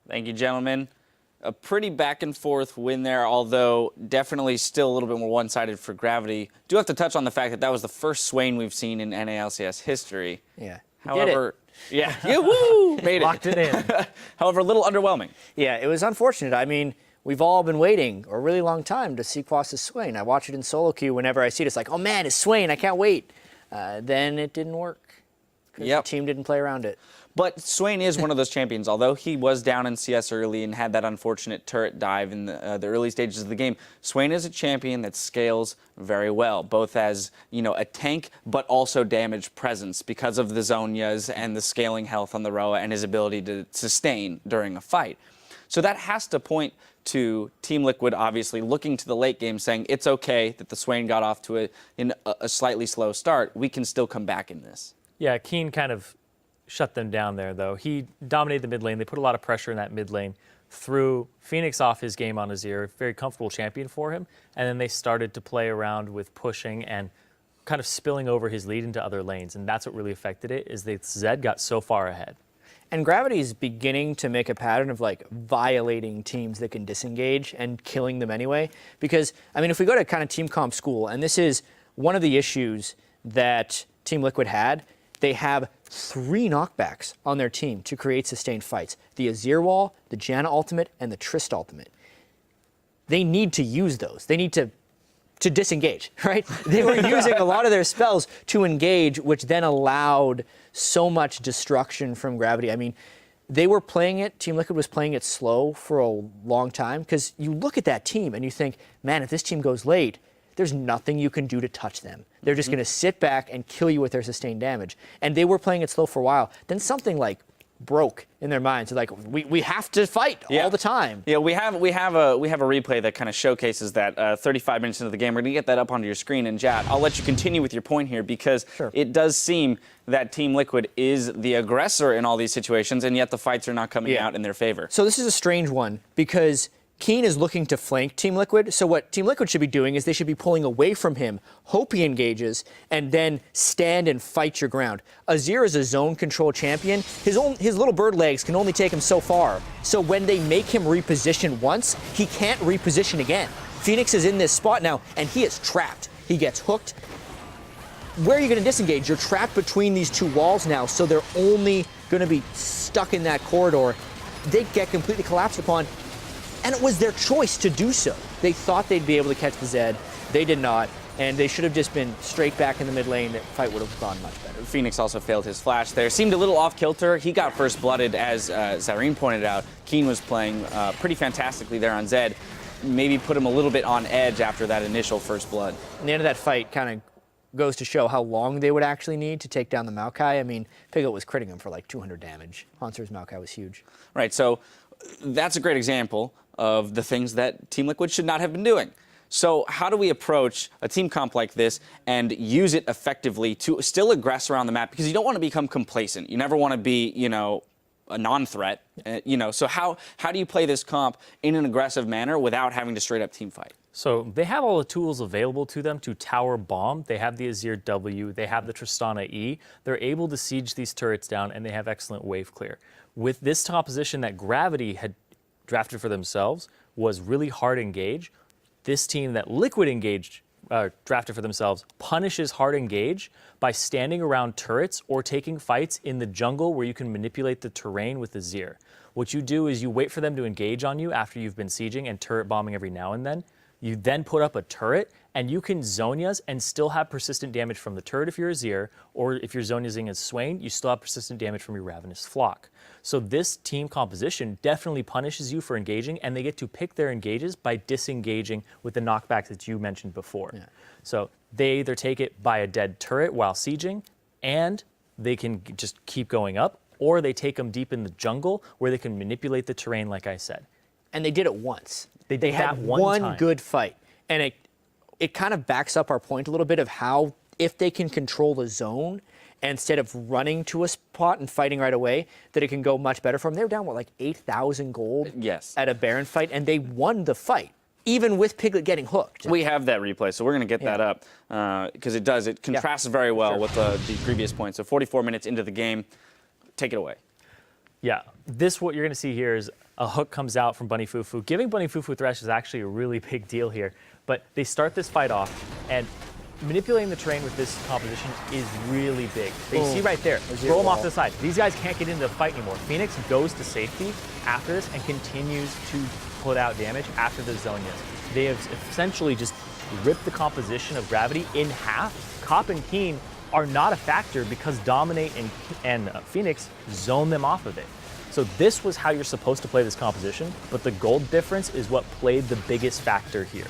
Thank you, gentlemen. A pretty back and forth win there, although definitely still a little bit more one-sided for Gravity. Do have to touch on the fact that that was the first Swain we've seen in NA LCS history. Yeah. However, yeah, woo, made it. Locked it in. However, a little underwhelming. Yeah, it was unfortunate. I mean, we've all been waiting a really long time to see Quas' Swain. I watch it in solo queue whenever I see it. It's like, oh man, it's Swain, I can't wait. Then it didn't work. The team didn't play around it. But Swain is one of those champions. Although he was down in CS early and had that unfortunate turret dive in the early stages of the game, Swain is a champion that scales very well, both as, you know, a tank but also damage presence because of the Zhonyas and the scaling health on the Roa and his ability to sustain during a fight. So that has to point to Team Liquid obviously looking to the late game saying it's okay that the Swain got off to a slightly slow start. We can still come back in this. Yeah, Keen kind of shut them down there, though. He dominated the mid lane. They put a lot of pressure in that mid lane, threw Phoenix off his game on Azir, very comfortable champion for him, and then they started to play around with pushing and kind of spilling over his lead into other lanes, and that's what really affected it, is that Zed got so far ahead. And Gravity is beginning to make a pattern of like violating teams that can disengage and killing them anyway. Because, I mean, if we go to kind of team comp school, and this is one of the issues that Team Liquid had, they have 3 knockbacks on their team to create sustained fights. The Azir wall, the Janna ultimate, and the Trist ultimate. They need to use those. They need to disengage, right? They were using a lot of their spells to engage, which then allowed so much destruction from Gravity. I mean, they were playing it, Team Liquid was playing it slow for a long time, because you look at that team and you think, man, if this team goes late, there's nothing you can do to touch them. They're just going to sit back and kill you with their sustained damage. And they were playing it slow for a while. Then something like broke in their minds. They're like, we have to fight all the time. Yeah, we have a replay that kind of showcases that 35 minutes into the game. We're going to get that up onto your screen in chat. I'll let you continue with your point here because it does seem that Team Liquid is the aggressor in all these situations, and yet the fights are not coming out in their favor. So this is a strange one because Keen is looking to flank Team Liquid, so what Team Liquid should be doing is they should be pulling away from him, hope he engages, and then stand and fight your ground. Azir is a zone control champion. His little bird legs can only take him so far, so when they make him reposition once, he can't reposition again. Phoenix is in this spot now, and he is trapped. He gets hooked. Where are you going to disengage? You're trapped between these 2 walls now, so they're only going to be stuck in that corridor. They get completely collapsed upon. And it was their choice to do so. They thought they'd be able to catch the Zed. They did not. And they should have just been straight back in the mid lane. The fight would have gone much better. Phoenix also failed his flash there. Seemed a little off kilter. He got first blooded, as Zareen pointed out. Keen was playing pretty fantastically there on Zed. Maybe put him a little bit on edge after that initial first blood. And the end of that fight kind of goes to show how long they would actually need to take down the Maokai. I mean, Piglet was critting him for like 200 damage. Hanser's Maokai was huge. Right, so that's a great example of the things that Team Liquid should not have been doing. So how do we approach a team comp like this and use it effectively to still aggress around the map? Because you don't want to become complacent. You never want to be, you know, a non-threat. You know, so how do you play this comp in an aggressive manner without having to straight up team fight? So they have all the tools available to them to tower bomb. They have the Azir W, they have the Tristana E. They're able to siege these turrets down, and they have excellent wave clear. With this composition that Gravity had drafted for themselves was really hard engage. This team that Liquid drafted for themselves punishes hard engage by standing around turrets or taking fights in the jungle where you can manipulate the terrain with Azir. What you do is you wait for them to engage on you after you've been sieging and turret bombing every now and then. You then put up a turret, and you can Zhonyas and still have persistent damage from the turret if you're Azir, or if you're Zhonyasing as Swain, you still have persistent damage from your Ravenous Flock. So this team composition definitely punishes you for engaging, and they get to pick their engages by disengaging with the knockbacks that you mentioned before. Yeah. So they either take it by a dead turret while sieging, and they can just keep going up, or they take them deep in the jungle where they can manipulate the terrain, like I said. And they did it once. They had one one good fight. And it kind of backs up our point a little bit of how, if they can control the zone, instead of running to a spot and fighting right away, that it can go much better for them. They were down, what, like 8,000 gold at a Baron fight, and they won the fight, even with Piglet getting hooked. We have that replay, so we're going to get that up, because it contrasts very well with the previous point. So 44 minutes into the game, take it away. Yeah, what you're going to see here is a hook comes out from Bunny Fufu. Giving Bunny Fufu Thresh is actually a really big deal here. But they start this fight off, and manipulating the terrain with this composition is really big. But you see right there, throw them off to the side. These guys can't get into the fight anymore. Phoenix goes to safety after this and continues to put out damage after the Zonias. They have essentially just ripped the composition of Gravity in half. Cop and Keen are not a factor because Dominate and Phoenix zone them off of it. So this was how you're supposed to play this composition, but the gold difference is what played the biggest factor here.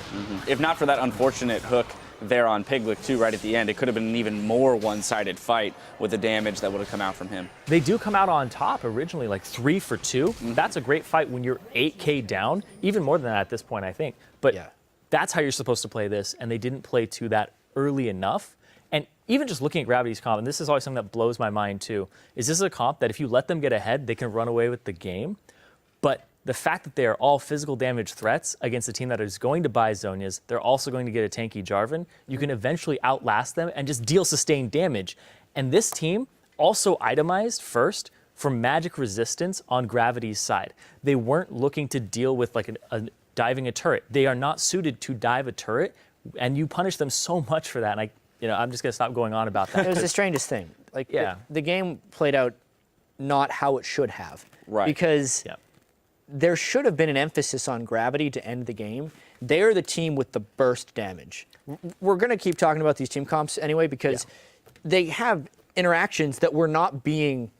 If not for that unfortunate hook there on Piglet too right at the end, it could have been an even more one-sided fight with the damage that would have come out from him. They do come out on top originally, like 3 for 2. That's a great fight when you're 8K down, even more than that at this point, I think. But Yeah. that's how you're supposed to play this, and they didn't play to that early enough. And even just looking at Gravity's comp, and this is always something that blows my mind too, is this is a comp that if you let them get ahead, they can run away with the game. But the fact that they are all physical damage threats against a team that is going to buy Zonias, they're also going to get a tanky Jarvan, you can eventually outlast them and just deal sustained damage. And this team also itemized first for magic resistance on Gravity's side. They weren't looking to deal with like diving a turret. They are not suited to dive a turret, and you punish them so much for that. And I'm just going to stop going on about that. It was the strangest thing. Like, Yeah. the game played out not how it should have. Right. Because Yeah. there should have been an emphasis on Gravity to end the game. They're the team with the burst damage. We're going to keep talking about these team comps anyway because they have interactions that were not being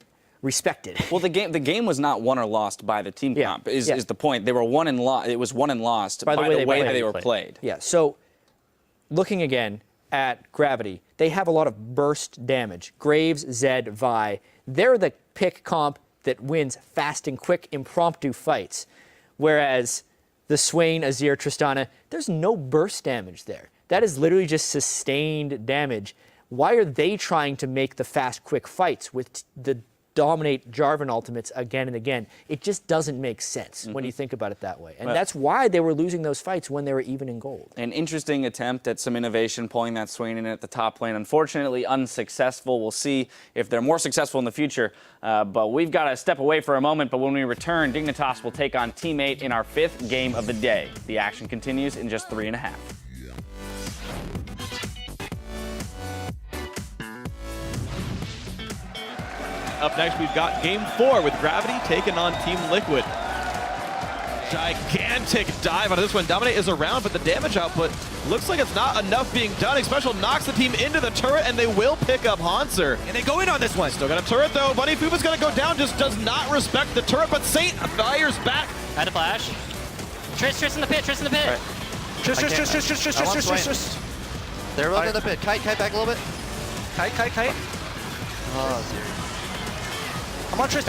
respected. Well, the game was not won or lost by the team comp. Is the point? They were won and lost. It was won and lost by the way that they were played. Yeah. So, looking again at Gravity, they have a lot of burst damage. Graves, Zed, Vi. They're the pick comp that wins fast and quick impromptu fights. Whereas the Swain, Azir, Tristana, there's no burst damage there. That is literally just sustained damage. Why are they trying to make the fast, quick fights with the Dominate Jarvan ultimates again and again? It just doesn't make sense when you think about it that way. And that's why they were losing those fights when they were even in gold. An interesting attempt at some innovation, pulling that Swain in at the top lane. Unfortunately, unsuccessful. We'll see if they're more successful in the future. But we've got to step away for a moment. But when we return, Dignitas will take on Teammate in our 5th game of the day. The action continues in just 3.5. Up next, we've got Game 4 with Gravity taking on Team Liquid. Gigantic dive on this one. Dominate is around, but the damage output looks like it's not enough being done. Special knocks the team into the turret, and they will pick up Hanser. And they go in on this one. Still got a turret, though. Bunny Fufu's going to go down, just does not respect the turret, but Saint fires back. Had a flash. Triss in the pit, Triss in the pit. Right. Triss. They're both in the pit. Kite back a little bit. Kite. Oh, dear. I'm on Triss.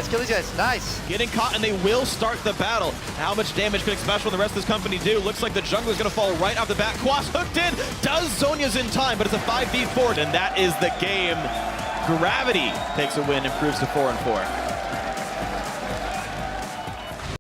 Kill these guys. Nice. Getting caught, and they will start the battle. How much damage can Special and the rest of this company do? Looks like the jungle is going to fall right off the bat. Quas hooked in, does Zonia's in time, but it's a 5v4, and that is the game. Gravity takes a win, improves to 4-4.